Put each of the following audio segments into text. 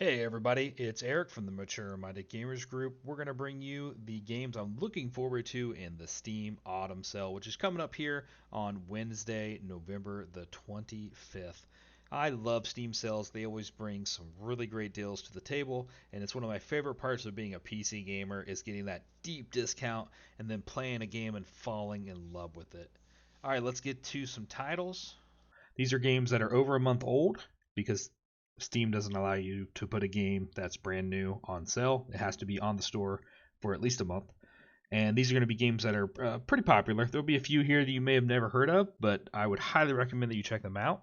Hey everybody, it's Eric from the Mature Minded Gamers Group. We're going to bring you the games I'm looking forward to in the Steam Autumn Sale, which is coming up here on Wednesday, November the 25th. I love Steam sales. They always bring some really great deals to the table, and it's one of my favorite parts of being a PC gamer is getting that deep discount and then playing a game and falling in love with it. All right, let's get to some titles. These are games that are over a month old because Steam doesn't allow you to put a game that's brand new on sale. It has to be on the store for at least a month. And these are going to be games that are pretty popular. There'll be a few here that you may have never heard of, but I would highly recommend that you check them out.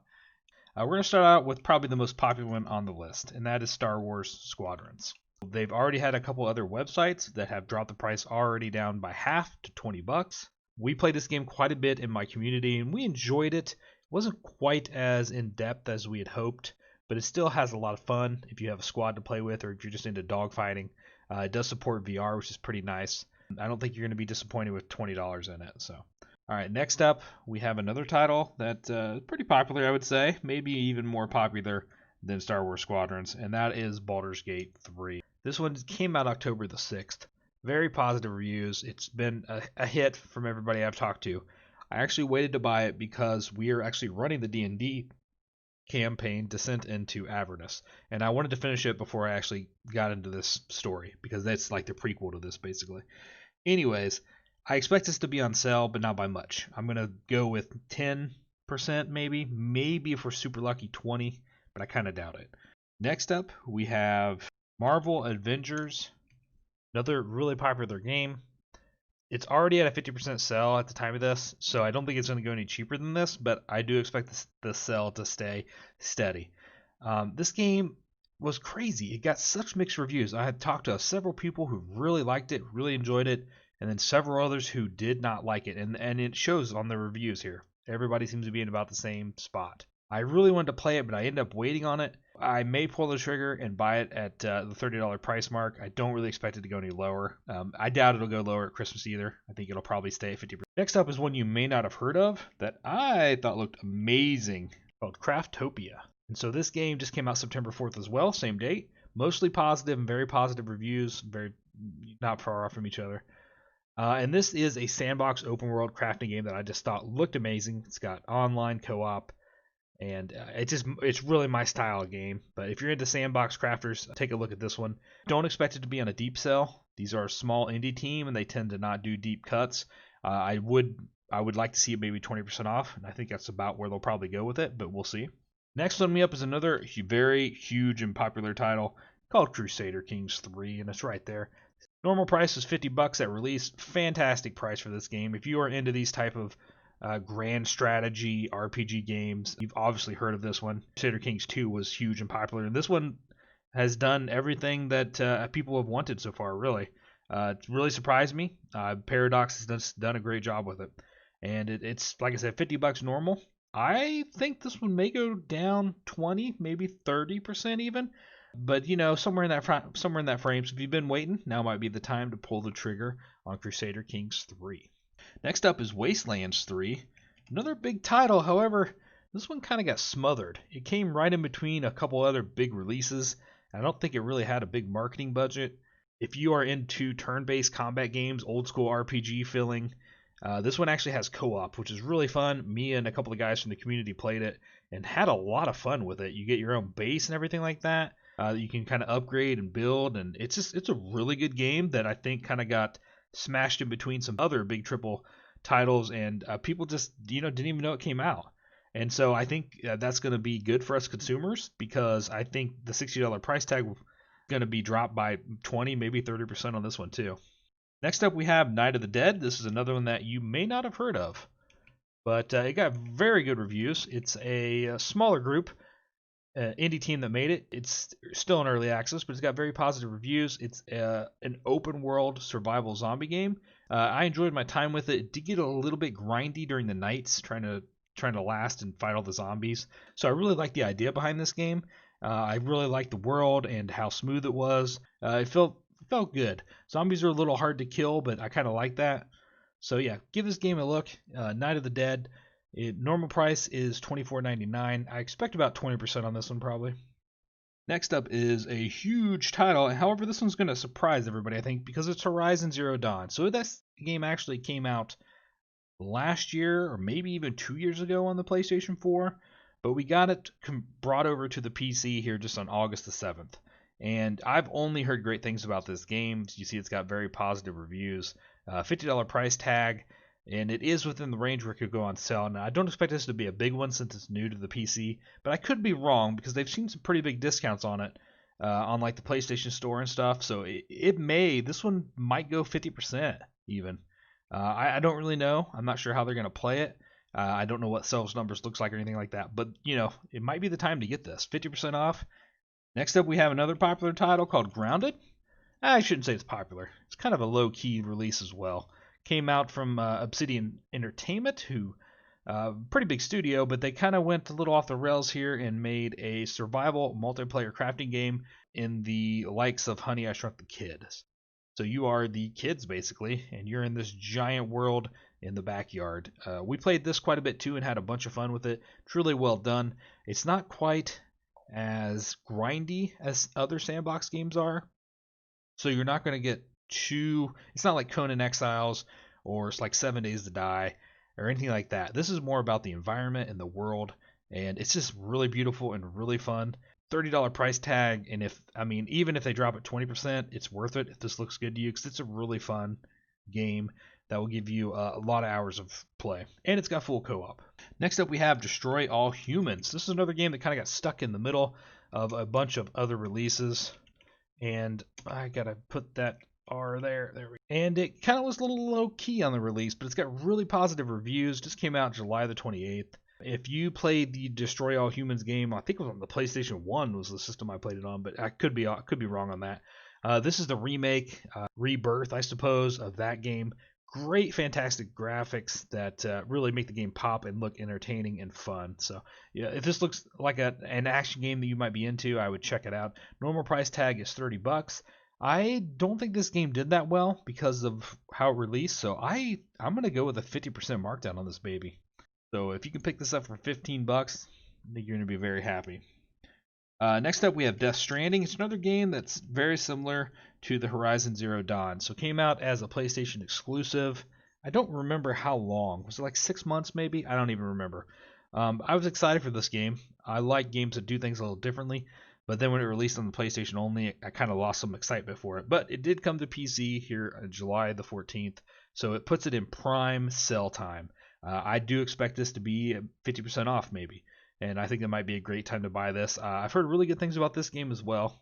We're going to start out with probably the most popular one on the list, and that is Star Wars Squadrons. They've already had a couple other websites that have dropped the price already down by half to $20. We played this game quite a bit in my community, and we enjoyed it. It wasn't quite as in depth as we had hoped, but it still has a lot of fun if you have a squad to play with or if you're just into dogfighting. It does support VR, which is pretty nice. I don't think you're going to be disappointed with $20 in it. So, all right, next up we have another title that's pretty popular, I would say, maybe even more popular than Star Wars Squadrons, and that is Baldur's Gate 3. This one came out October the 6th. Very positive reviews. It's been a hit from everybody I've talked to. I actually waited to buy it because we are actually running the D&D campaign Descent into Avernus, and I wanted to finish it before I actually got into this story because that's like the prequel to this basically. Anyways, I expect this to be on sale, but not by much. I'm gonna go with 10% maybe if we're super lucky 20, but I kind of doubt it. Next up, we have Marvel Avengers, another really popular game. It's already at a 50% sale at the time of this, so I don't think it's going to go any cheaper than this, but I do expect the sale to stay steady. This game was crazy. It got such mixed reviews. I had talked to several people who really liked it, really enjoyed it, and then several others who did not like it, and it shows on the reviews here. Everybody seems to be in about the same spot. I really wanted to play it, but I ended up waiting on it. I may pull the trigger and buy it at the $30 price mark. I don't really expect it to go any lower. I doubt it'll go lower at Christmas either. I think it'll probably stay at 50%. Next up is one you may not have heard of that I thought looked amazing, called Craftopia. And so this game just came out September 4th as well, same date. Mostly positive and very positive reviews, very not far off from each other. And this is a sandbox open world crafting game that I just thought looked amazing. It's got online co-op, and it's really my style of game. But if you're into sandbox crafters, take a look at this one. Don't expect it to be on a deep sell. These are a small indie team, and they tend to not do deep cuts. I would like to see it maybe 20% off, and I think that's about where they'll probably go with it, but we'll see. Next on me up is another very huge and popular title called Crusader Kings 3, and it's right there. Normal price is $50 at release. Fantastic price for this game. If you are into these type of grand strategy RPG games, you've obviously heard of this one. Crusader Kings 2 was huge and popular, and this one has done everything that people have wanted so far, really. It really surprised me. Paradox has done a great job with it. And it's, like I said, $50 normal. I think this one may go down 20, maybe 30% even. But somewhere in that frame. So if you've been waiting, now might be the time to pull the trigger on Crusader Kings 3. Next up is Wasteland 3, another big title. However, this one kind of got smothered. It came right in between a couple other big releases. I don't think it really had a big marketing budget. If you are into turn-based combat games, old school RPG feeling, this one actually has co-op, which is really fun. Me and a couple of guys from the community played it and had a lot of fun with it. You get your own base and everything like that. You can kind of upgrade and build, and it's a really good game that I think kind of got smashed in between some other big triple titles, and people just didn't even know it came out. And so I think that's going to be good for us consumers because I think the $60 price tag is going to be dropped by 20, maybe 30% on this one too. Next up we have Night of the Dead. This is another one that you may not have heard of, but it got very good reviews. It's a smaller group. Indie team that made it. It's still in early access, but it's got very positive reviews. It's an open world survival zombie game. I enjoyed my time with it. It did get a little bit grindy during the nights, trying to last and fight all the zombies. So I really like the idea behind this game. I really liked the world and how smooth it was. It felt good. Zombies are a little hard to kill, but I kind of like that. So yeah, give this game a look. Night of the Dead. Normal price is $24.99. I expect about 20% on this one probably. Next up is a huge title. However, this one's going to surprise everybody, I think, because it's Horizon Zero Dawn. So this game actually came out last year or maybe even 2 years ago on the PlayStation 4, but we got it brought over to the PC here just on August the 7th. And I've only heard great things about this game. You see, it's got very positive reviews. $50 price tag, and it is within the range where it could go on sale. Now, I don't expect this to be a big one since it's new to the PC, but I could be wrong because they've seen some pretty big discounts on it on like the PlayStation Store and stuff. So this one might go 50% even. I don't really know. I'm not sure how they're going to play it. I don't know what sales numbers looks like or anything like that. But, it might be the time to get this. 50% off. Next up, we have another popular title called Grounded. I shouldn't say it's popular. It's kind of a low-key release as well. Came out from Obsidian Entertainment, who pretty big studio, but they kind of went a little off the rails here and made a survival multiplayer crafting game in the likes of Honey, I Shrunk the Kids. So you are the kids basically, and you're in this giant world in the backyard. We played this quite a bit too and had a bunch of fun with it. Truly well done. It's not quite as grindy as other sandbox games are, so you're not going to get too. It's not like Conan Exiles or it's like 7 Days to Die or anything like that. This is more about the environment and the world, and it's just really beautiful and really fun. $30 price tag, and even if they drop it 20%, it's worth it if this looks good to you because it's a really fun game that will give you a lot of hours of play, and it's got full co-op. Next up, we have Destroy All Humans. This is another game that kind of got stuck in the middle of a bunch of other releases, and I gotta put that R there. There we go. And it kind of was a little low key on the release, but it's got really positive reviews. Just came out July the 28th. If you played the Destroy All Humans game, I think it was on the PlayStation 1 was the system I played it on, but I could be wrong on that. This is the remake, Rebirth, I suppose, of that game. Great, fantastic graphics that really make the game pop and look entertaining and fun. So, yeah, if this looks like an action game that you might be into, I would check it out. Normal price tag is $30. I don't think this game did that well because of how it released, so I'm gonna go with a 50% markdown on this baby. So if you can pick this up for $15, I think you're gonna be very happy. Next up, we have Death Stranding. It's another game that's very similar to the Horizon Zero Dawn. So it came out as a PlayStation exclusive. I don't remember how long. Was it like 6 months maybe? I don't even remember. I was excited for this game. I like games that do things a little differently. But then when it released on the PlayStation only, I kind of lost some excitement for it. But it did come to PC here on July the 14th. So it puts it in prime sale time. I do expect this to be 50% off maybe. And I think it might be a great time to buy this. I've heard really good things about this game as well.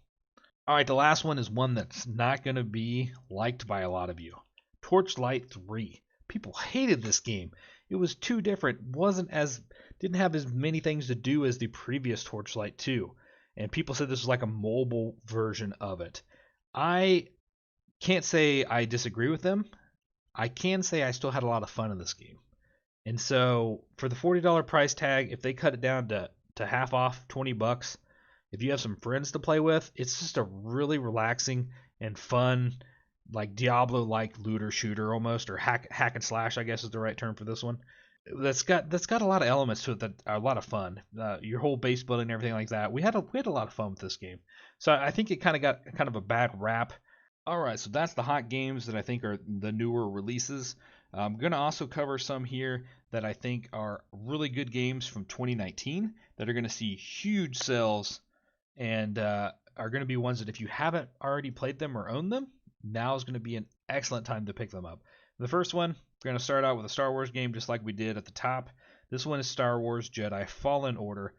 All right, the last one is one that's not going to be liked by a lot of you. Torchlight 3. People hated this game. It was too different. Didn't have as many things to do as the previous Torchlight 2. And people said this was like a mobile version of it. I can't say I disagree with them. I can say I still had a lot of fun in this game. And so for the $40 price tag, if they cut it down to half off, $20, if you have some friends to play with, it's just a really relaxing and fun, like Diablo-like looter shooter almost, or hack and slash, I guess is the right term for this one. That's got a lot of elements to it that are a lot of fun. Your whole base building and everything like that. We had a lot of fun with this game. So I think it kind of got kind of a bad rap. All right, so that's the hot games that I think are the newer releases. I'm going to also cover some here that I think are really good games from 2019 that are going to see huge sales and are going to be ones that if you haven't already played them or owned them, now is going to be an excellent time to pick them up. The first one, we're going to start out with a Star Wars game just like we did at the top. This one is Star Wars Jedi Fallen Order.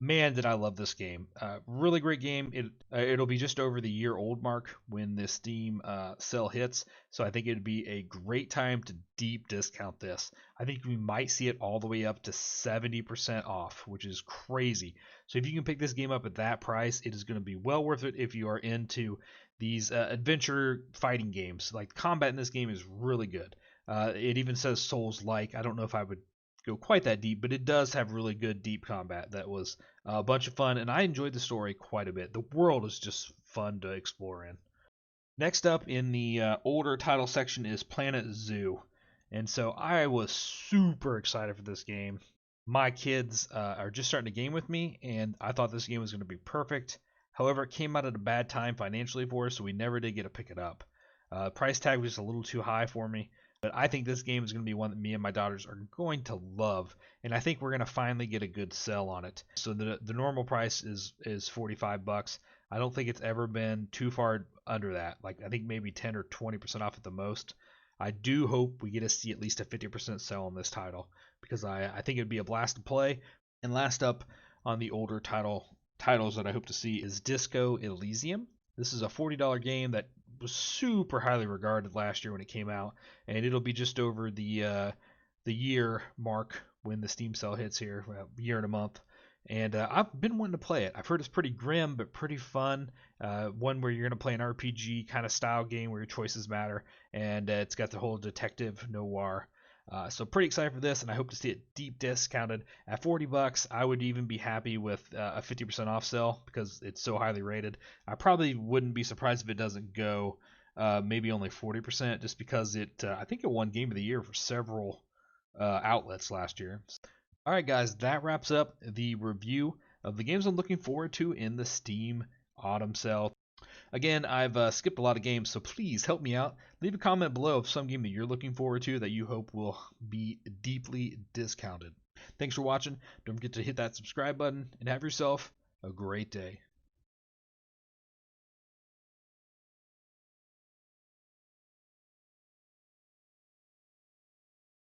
Man, did I love this game. Really great game. It'll be just over the year-old mark when this Steam sale hits, so I think it'd be a great time to deep discount this. I think we might see it all the way up to 70% off, which is crazy. So if you can pick this game up at that price, it is going to be well worth it if you are into these adventure fighting games. Like, combat in this game is really good. It even says Souls-like. I don't know if I would go quite that deep, but it does have really good deep combat that was a bunch of fun, and I enjoyed the story quite a bit. The world is just fun to explore in. Next up in the older title section is Planet Zoo, and so I was super excited for this game. My kids are just starting to game with me, and I thought this game was going to be perfect. However, it came out at a bad time financially for us, so we never did get to pick it up. Price tag was just a little too high for me, but I think this game is going to be one that me and my daughters are going to love, and I think we're going to finally get a good sell on it. So the normal price is $45. I don't think it's ever been too far under that. Like I think maybe 10 or 20% off at the most. I do hope we get to see at least a 50% sell on this title because I think it would be a blast to play. And last up on the older titles that I hope to see is Disco Elysium. This is a $40 game that was super highly regarded last year when it came out, and it'll be just over the year mark when the Steam sale hits here, a year and a month. And I've been wanting to play it. I've heard it's pretty grim but pretty fun. One where you're going to play an RPG kind of style game where your choices matter, and it's got the whole detective noir. So pretty excited for this, and I hope to see it deep discounted at $40. I would even be happy with a 50% off sale because it's so highly rated. I probably wouldn't be surprised if it doesn't go maybe only 40%, just because it. I think it won Game of the Year for several outlets last year. All right, guys, that wraps up the review of the games I'm looking forward to in the Steam Autumn Sale. Again, I've skipped a lot of games, so please help me out. Leave a comment below of some game that you're looking forward to that you hope will be deeply discounted. Thanks for watching. Don't forget to hit that subscribe button and have yourself a great day.